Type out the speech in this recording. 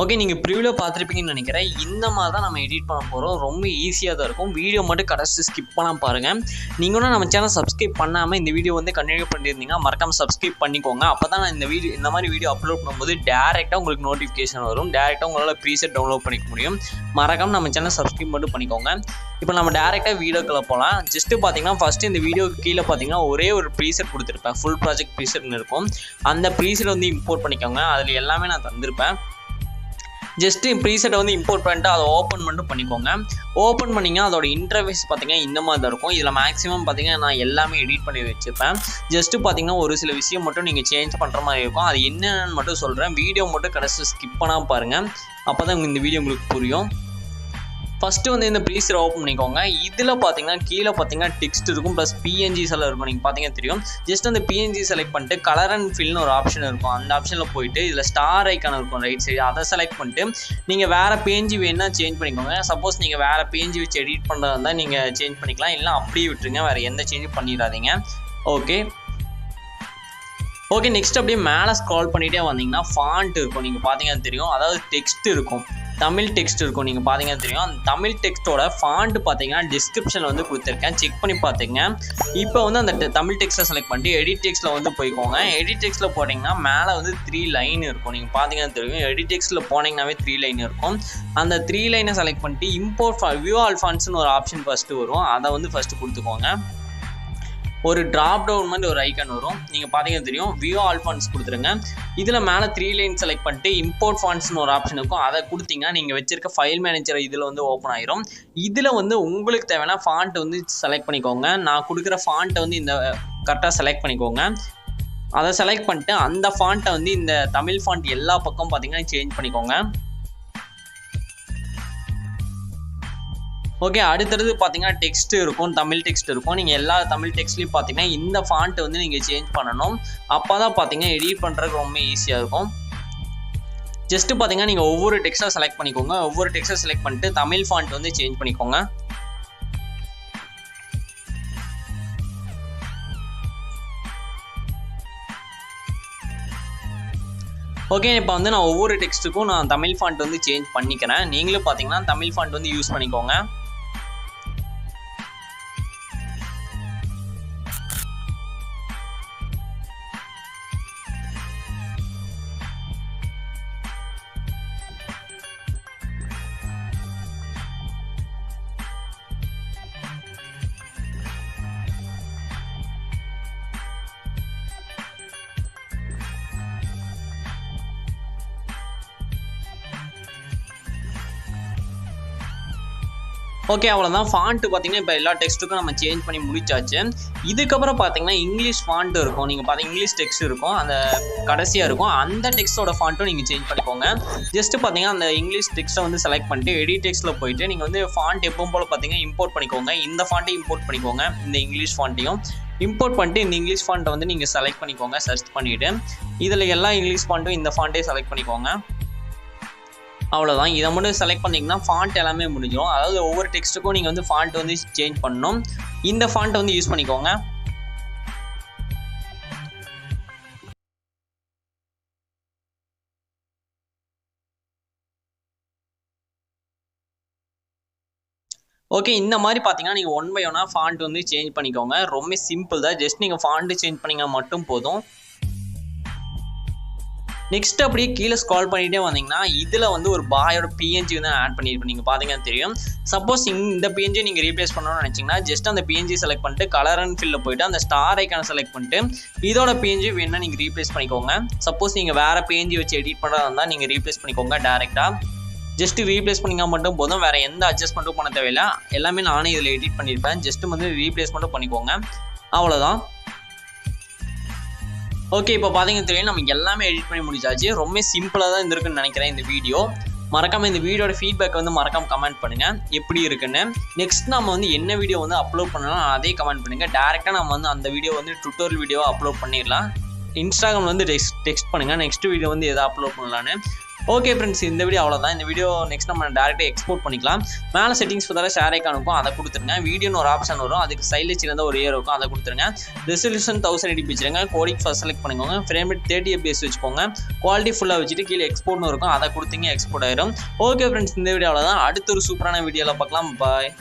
Okay, நீங்கள் ப்ரிவியூவில் பார்த்துருப்பீங்கன்னு நினைக்கிறேன். இந்த மாதிரி தான் நம்ம எடிட் பண்ண போகிறோம். ரொம்ப ஈஸியாக தான் இருக்கும். வீடியோ மட்டும் கடைசி ஸ்கிப் பண்ணாமல் பாருங்கள். நீங்களும் நம்ம சேனல் சப்ஸ்கிரைப் பண்ணாமல் இந்த வீடியோ வந்து கண்டினியூ பண்ணியிருந்தீங்கன்னா மறக்காமல் சப்ஸ்கிரைப் பண்ணிக்கோங்க. அப்போ தான் நான் இந்த மாதிரி வீடியோ அப்லோட் பண்ணும்போது டேரெக்டாக உங்களுக்கு நோட்டிஃபிகேஷன் வரும். டேரெக்டாக உங்களால் ப்ரீசெட் டவுன்லோட் பண்ணிக்க முடியும். மறக்காமல் நம்ம சேனல் சப்ஸ்கிரைப் மட்டும் பண்ணிக்கோங்க. இப்போ நம்ம டேரெக்டாக வீடியோக்குள்ளே போகலாம். ஜஸ்ட்டு பார்த்தீங்கன்னா ஃபஸ்ட்டு இந்த வீடியோக்கு கீழே பார்த்தீங்கன்னா ஒரே ஒரு ப்ரீசெட் கொடுத்துருப்பேன். ஃபுல் ப்ராஜெக்ட் ப்ரீசெட்னு இருக்கும். அந்த ப்ரீசெட் வந்து இம்போர்ட் பண்ணிக்கோங்க. அதில் எல்லாமே நான் தந்திருப்பேன். ஜஸ்ட்டு ப்ரீசெட்டை வந்து இம்போர்ட் பண்ணிட்டு அதை ஓப்பன் மட்டும் பண்ணிக்கோங்க. ஓப்பன் பண்ணிங்கன்னா அதோட இன்டர்ஃபேஸ் பார்த்தீங்கன்னா இந்த மாதிரி தான் இருக்கும். இதில் மேக்ஸிமம் பார்த்தீங்கன்னா நான் எல்லாமே எடிட் பண்ணி வச்சுருப்பேன். ஜஸ்ட்டு பார்த்தீங்கன்னா ஒரு சில விஷயம் மட்டும் நீங்கள் சேஞ்ச் பண்ணுற மாதிரி இருக்கும். அது என்னென்னு மட்டும் சொல்கிறேன். வீடியோ மட்டும் கடைசி ஸ்கிப் பண்ணாமல் பாருங்கள். அப்போ தான் இந்த வீடியோ உங்களுக்கு புரியும். ஃபஸ்ட்டு வந்து இந்த ப்ரீசெட் ஓப்பன் பண்ணிக்கோங்க. இதில் பார்த்தீங்கன்னா கீழே பார்த்தீங்கன்னா டெக்ஸ்ட் இருக்கும், ப்ளஸ் பிஎன்ஜிஸ் எல்லாம் இருக்கும். நீங்கள் பார்த்தீங்கன்னா தெரியும். ஜஸ்ட் அந்த பிஎன்ஜி செலக்ட் பண்ணிட்டு கலர் அண்ட் ஃபில்னு ஒரு ஆப்ஷன் இருக்கும். அந்த ஆப்ஷனில் போயிட்டு இதில் ஸ்டார் ஐக்கான் இருக்கும் ரைட் சைடு, அதை செலக்ட் பண்ணிட்டு நீங்கள் வேறு பிஎன்ஜி வேணுன்னா சேஞ்ச் பண்ணிக்கோங்க. சப்போஸ் நீங்கள் வேறு பிஎன்ஜி வச்சு எடிட் பண்ணுறதா இருந்தால் நீங்கள் சேஞ்ச் பண்ணிக்கலாம். இல்லை அப்படியே விட்டுருங்க, வேறு எந்த சேஞ்சும் பண்ணிடாதீங்க. ஓகே, நெக்ஸ்ட் அப்படியே மேலே ஸ்க்ரால் பண்ணிகிட்டே வந்தீங்கன்னா ஃபாண்ட் இருக்கும். நீங்கள் பார்த்தீங்கன்னா தெரியும். அதாவது டெக்ஸ்ட் இருக்கும், தமிழ் டெக்ஸ்ட் இருக்கும். நீங்கள் பார்த்தீங்கன்னா தெரியும். அந்த தமிழ் டெக்ஸ்ட்டோட ஃபாண்ட் பார்த்தீங்கன்னா டிஸ்கிரிப்ஷனில் வந்து கொடுத்துருக்கேன், செக் பண்ணி பார்த்துங்க. இப்போ வந்து அந்த தமிழ் டெக்ஸ்ட்டை செலக்ட் பண்ணிட்டு எடிட் டெக்ஸ்ட்டில் வந்து போய்க்கோங்க. எடிட் டெக்ஸ்ட்டில் போட்டிங்கன்னா மேலே வந்து 3 லைன் இருக்கும். நீங்கள் பார்த்தீங்கன்னா தெரியும். எடிட் டெக்ஸ்ட்டில் போனீங்கன்னாவே 3 லைன் இருக்கும். அந்த 3 லைனை செலக்ட் பண்ணிட்டு இம்போர்ட் வியூ ஆல் ஃபாண்ட்ஸ்னு ஒரு ஆப்ஷன் ஃபஸ்ட்டு வரும். அதை வந்து ஃபஸ்ட்டு கொடுத்துக்கோங்க. ஒரு ட்ராப் டவுன் மாதிரி ஒரு ஐக்கான் வரும். நீங்கள் பார்த்தீங்கன்னா தெரியும். வியூ ஆல் ஃபாண்ட்ஸ் கொடுத்துருங்க. இதில் மேலே 3 லைன் செலக்ட் பண்ணிட்டு இம்போர்ட் ஃபாண்ட்ஸ்னு ஒரு ஆப்ஷன் இருக்கும். அதை கொடுத்தீங்கன்னா நீங்கள் வச்சிருக்க ஃபைல் மேனேஜர் இதில் வந்து ஓப்பன் ஆயிரும். இதில் வந்து உங்களுக்கு தேவையான ஃபாண்ட் வந்து செலக்ட் பண்ணிக்கோங்க. நான் கொடுக்குற ஃபாண்ட்டை வந்து இந்த கரெக்டாக செலக்ட் பண்ணிக்கோங்க. அதை செலக்ட் பண்ணிட்டு அந்த ஃபாண்ட்டை வந்து இந்த தமிழ் ஃபாண்ட் எல்லா பக்கம் பார்த்தீங்கன்னா சேஞ்ச் பண்ணிக்கோங்க. ஓகே, அடுத்தது பார்த்தீங்கன்னா டெக்ஸ்ட் இருக்கும், தமிழ் டெக்ஸ்ட் இருக்கும். நீங்கள் எல்லா தமிழ் டெக்ஸ்ட்லையும் பார்த்தீங்கன்னா இந்த ஃபாண்ட்டை வந்து நீங்கள் சேஞ்ச் பண்ணணும். அப்போ தான் பார்த்தீங்கன்னா எடிட் பண்ணுறதுக்கு ரொம்ப ஈஸியாக இருக்கும். ஜஸ்ட்டு பார்த்தீங்கன்னா நீங்கள் ஒவ்வொரு டெக்ஸ்ட்டாக செலக்ட் பண்ணிக்கோங்க. ஒவ்வொரு டெக்ஸ்ட்டை செலக்ட் பண்ணிட்டு தமிழ் ஃபாண்ட் வந்து சேஞ்ச் பண்ணிக்கோங்க. ஓகே, இப்போ வந்து நான் ஒவ்வொரு டெக்ஸ்ட்டுக்கும் நான் தமிழ் ஃபாண்ட் வந்து சேஞ்ச் பண்ணிக்கிறேன். நீங்களும் பார்த்தீங்கன்னா தமிழ் ஃபாண்ட் வந்து யூஸ் பண்ணிக்கோங்க. ஓகே, அவ்வளோதான். ஃபாண்ட்டு பார்த்தீங்கன்னா இப்போ எல்லா டெக்ஸ்ட்டுக்கும் நம்ம சேஞ்ச் பண்ணி முடிச்சாச்சு. இதுக்கப்புறம் பார்த்தீங்கன்னா இங்கிலீஷ் ஃபாண்ட் இருக்கும். நீங்கள் பார்த்தீங்கன்னா இங்கிலீஷ் டெக்ஸ்ட் இருக்கும், அந்த கடைசியாக இருக்கும். அந்த டெக்ஸ்ட்டோட ஃபாண்ட்டும் நீங்கள் சேஞ்ச் பண்ணிக்கோங்க. ஜஸ்ட்டு பார்த்தீங்கன்னா அந்த இங்கிலீஷ் டெக்ஸ்ட்டை வந்து செலக்ட் பண்ணிட்டு எடிட் டெக்ஸ்ட்டில் போயிட்டு நீங்கள் வந்து ஃபாண்ட் எப்பவும் போல் பார்த்தீங்கன்னா இம்போர்ட் பண்ணிக்கோங்க. இந்த ஃபாண்ட்டையும் இம்போர்ட் பண்ணிக்கோங்க. இந்த இங்கிலீஷ் ஃபாண்ட்டையும் இம்போர்ட் பண்ணிட்டு இந்த இங்கிலீஷ் ஃபாண்ட்டை வந்து நீங்கள் செலக்ட் பண்ணிக்கோங்க. சர்ச் பண்ணிவிட்டு இதில் எல்லா இங்கிலீஷ் ஃபாண்ட்டும் இந்த ஃபாண்ட்டையும் செலக்ட் பண்ணிக்கோங்க. அவ்வளோதான். இதை மட்டும் செலக்ட் பண்ணிங்கன்னா ஃபாண்ட் எல்லாமே முடிஞ்சிடும். அதாவது ஒவ்வொரு டெக்ஸ்ட்டுக்கும் நீங்கள் வந்து ஃபாண்ட் வந்து சேஞ்ச் பண்ணணும். இந்த ஃபாண்ட்டை வந்து யூஸ் பண்ணிக்கோங்க. ஓகே, இந்த மாதிரி பார்த்தீங்கன்னா நீங்கள் 1 by 1 ஃபாண்ட் வந்து சேஞ்ச் பண்ணிக்கோங்க. ரொம்ப சிம்பிள் தான். ஜஸ்ட் நீங்கள் ஃபாண்ட்டு சேஞ்ச் பண்ணிங்கன்னா மட்டும் போதும். நெக்ஸ்ட் அப்படியே கீழே ஸ்க்ரால் பண்ணிகிட்டே வந்தீங்கன்னா இதில் வந்து ஒரு பாயோட பிஎன்ஜி வந்து ஆட் பண்ணியிருப்பேன். நீங்கள் பார்த்தீங்கன்னா தெரியும். சப்போஸ் இந்த பிஎன்ஜி நீங்கள் ரீப்ளேஸ் பண்ணணும்னு நினச்சிங்கன்னா ஜஸ்ட் அந்த பிஎன்ஜி செலக்ட் பண்ணிட்டு கலர் அண்ட் ஃபில்லில் போய்ட்டு அந்த ஸ்டார் ஐக்கானை செலக்ட் பண்ணிட்டு இதோட பிஎன்ஜி வேணுன்னா நீங்கள் ரீப்ளேஸ் பண்ணிக்கோங்க. சப்போஸ் நீங்கள் வேறு பிஎன்ஜி வச்சு எடிட் பண்ணுறதா இருந்தால் நீங்கள் ரீப்ளேஸ் பண்ணிக்கோங்க டேரெக்டாக. ஜஸ்ட்டு ரீப்ளேஸ் பண்ணிங்கன்னா மட்டும் போதும். வேறு எந்த அட்ஜஸ்ட்மெண்ட்டும் பண்ண தேவையில்லை. எல்லாமே நானே இதில் எடிட் பண்ணியிருப்பேன். ஜஸ்ட்டு வந்து ரீப்ளேஸ் மட்டும் பண்ணிக்கோங்க. அவ்வளோதான். ஓகே, இப்போ பார்த்தீங்கன்னா தெரியும் நம்ம எல்லாமே எடிட் பண்ணி முடிச்சாச்சு. ரொம்ப சிம்பிளாக தான் இருந்திருக்குன்னு நினைக்கிறேன் இந்த வீடியோ. மறக்காமல் இந்த வீடியோட ஃபீட்பேக் வந்து மறக்காமல் கமெண்ட் பண்ணுங்கள் எப்படி இருக்குன்னு. நெக்ஸ்ட் நம்ம வந்து என்ன வீடியோ வந்து அப்லோட் பண்ணலாம் அதே கமெண்ட் பண்ணுங்கள். டேரெக்டாக நம்ம வந்து அந்த வீடியோ வந்து டுட்டோரியல் வீடியோவை அப்லோட் பண்ணிடலாம். இன்ஸ்டாகிராமில் வந்து டெக்ஸ்ட் பண்ணுங்கள் நெக்ஸ்ட் வீடியோ வந்து எதை அப்லோட் பண்ணலான்னு. ஓகே ஃப்ரெண்ட்ஸ், இந்த வீடியோ அவ்வளோதான். இந்த வீடியோ நெக்ஸ்ட் நம்ம டேரெக்டாக எக்ஸ்போர்ட் பண்ணிக்கலாம். மேலே செட்டிங்ஸ் பார்த்தாலும் ஷேர் ஐக்கான் இருக்கும், அதை கொடுத்துருங்க. வீடியோன்னு ஒரு ஆப்ஷன் வரும், அதுக்கு சைடில் சின்னதாக ஒரு ஏர் இருக்கும், அதை கொடுத்துருங்க. ரெசல்யூஷன் 1080p வச்சுருங்க. கோடிங் ஃபர்ஸ்ட் செலக்ட் பண்ணிக்கோங்க. ஃப்ரேம் ரேட் 30 fps வச்சுக்கோங்க. குவாலிட்டி ஃபுல்லாக வச்சுட்டு கீழே எக்ஸ்போர்ட்னு இருக்கும், அதை கொடுத்தீங்க எக்ஸ்போர்ட் ஆயிரும். ஓகே ஃப்ரெண்ட்ஸ், இந்த வீடியோ அவ்வளோதான். அடுத்த ஒரு சூப்பரான வீடியோவில் பார்க்கலாம். பாய்.